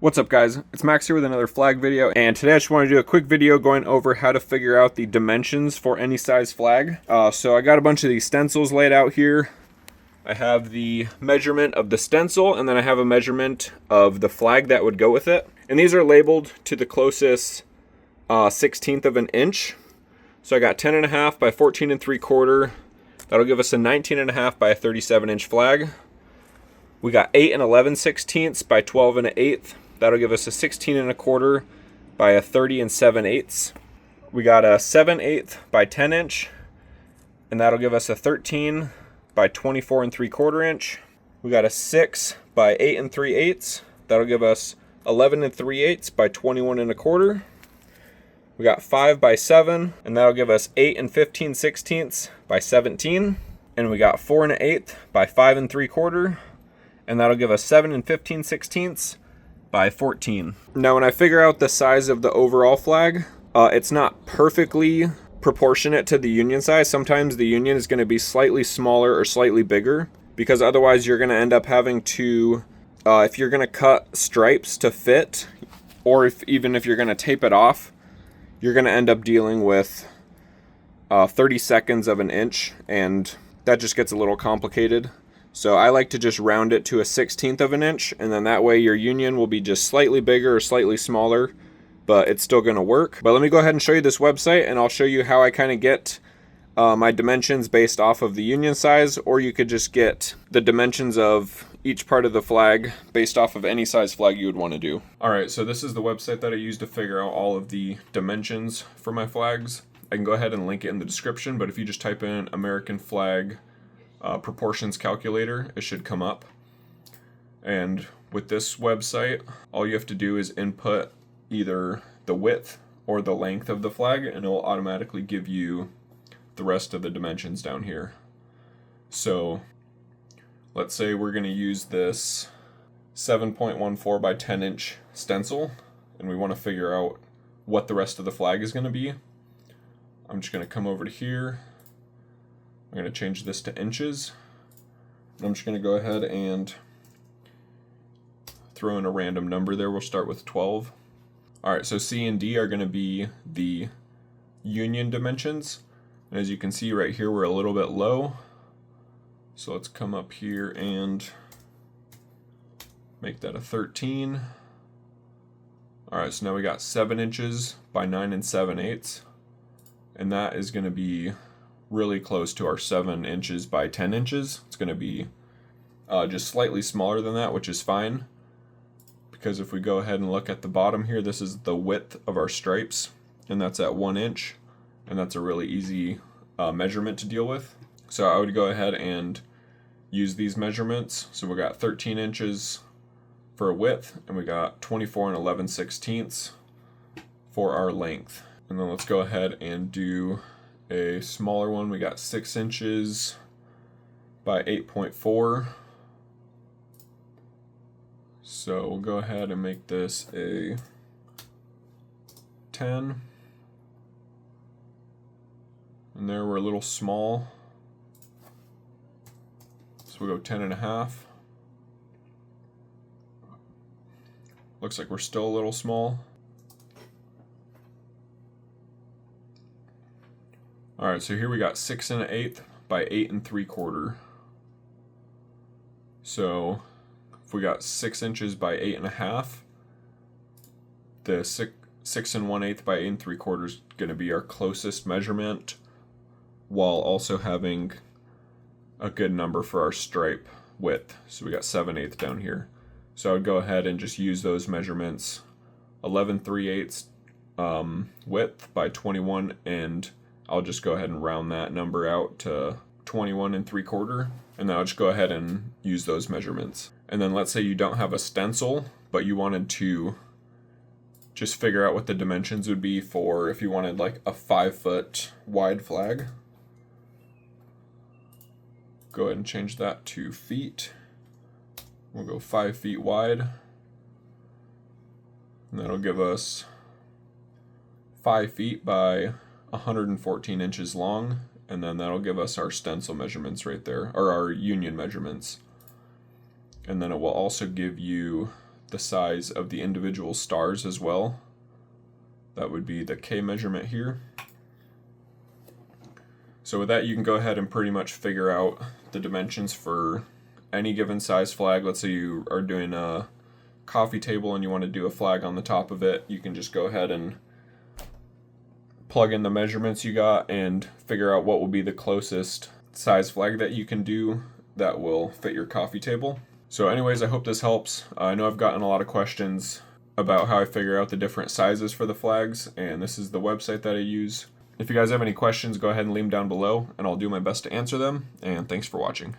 What's up guys, it's Max here with another flag video, and today I just want to do a quick video going over how to figure out the dimensions for any size flag. So I got a bunch of these stencils laid out here. I have the measurement of the stencil, and then I have a measurement of the flag that would go with it. And these are labeled to the closest 16th of an inch. So I got 10.5 by 14 3/4. That'll give us a 19.5 by a 37 inch flag. We got 8 11/16 by 12 1/8. That'll give us a 16 1/4 by a 30 7/8. We got a 7/8 by 10 inch, and that'll give us a 13 by 24 3/4 inch. We got a 6 by 8 3/8. That'll give us 11 3/8 by 21 1/4. We got 5 by 7, and that'll give us 8 15/16 by 17. And we got 4 1/8 by 5 3/4, and that'll give us 7 15/16 by 14. Now when I figure out the size of the overall flag, it's not perfectly proportionate to the union size. Sometimes the union is going to be slightly smaller or slightly bigger, because otherwise you're going to end up having to, if you're going to cut stripes to fit, or even if you're going to tape it off, you're going to end up dealing with 30 of an inch, and that just gets a little complicated. So I like to just round it to a 16th of an inch, and then that way your union will be just slightly bigger or slightly smaller, but it's still going to work. But let me go ahead and show you this website, and I'll show you how I kind of get my dimensions based off of the union size, or you could just get the dimensions of each part of the flag based off of any size flag you would want to do. Alright, so this is the website that I use to figure out all of the dimensions for my flags. I can go ahead and link it in the description, but if you just type in American flag proportions calculator, it should come up. And with this website, all you have to do is input either the width or the length of the flag, and it will automatically give you the rest of the dimensions down here. So let's say we're going to use this 7.14 by 10 inch stencil, and we want to figure out what the rest of the flag is going to be. I'm just going to come over to here. I'm going to change this to inches. I'm just going to go ahead and throw in a random number there. We'll start with 12. Alright, so C and D are going to be the union dimensions. And as you can see right here, we're a little bit low. So let's come up here and make that a 13. Alright, so now we got 7 inches by 9 7/8. And that is going to be really close to our 7 inches by 10 inches. It's going to be just slightly smaller than that, which is fine, because if we go ahead and look at the bottom here, this is the width of our stripes, and that's at 1 inch, and that's a really easy measurement to deal with. So I would go ahead and use these measurements. So we got 13 inches for a width, and we got 24 11/16 for our length. And then let's go ahead and do a smaller one. We got 6 inches by 8.4. So we'll go ahead and make this a 10. And there we're a little small. So we'll go 10.5. Looks like we're still a little small. Alright, so here we got 6 1/8 by 8 3/4. So if we got 6 inches by 8.5, the 6 1/8 by 8 3/4 is going to be our closest measurement, while also having a good number for our stripe width. So we got 7/8 down here. So I would go ahead and just use those measurements: 11 3/8 width by 21, and I'll just go ahead and round that number out to 21 3/4, and then I'll just go ahead and use those measurements. And then let's say you don't have a stencil, but you wanted to just figure out what the dimensions would be for if you wanted like a 5-foot wide flag. Go ahead and change that to feet. We'll go 5 feet wide, and that'll give us 5 feet by 114 inches long, and then that'll give us our stencil measurements right there, or our union measurements. And then it will also give you the size of the individual stars as well. That would be the K measurement here. So with that, you can go ahead and pretty much figure out the dimensions for any given size flag. Let's say you are doing a coffee table and you want to do a flag on the top of it. You can just go ahead and plug in the measurements you got and figure out what will be the closest size flag that you can do that will fit your coffee table. So anyways, I hope this helps. I know I've gotten a lot of questions about how I figure out the different sizes for the flags, and this is the website that I use. If you guys have any questions, go ahead and leave them down below, and I'll do my best to answer them, and thanks for watching.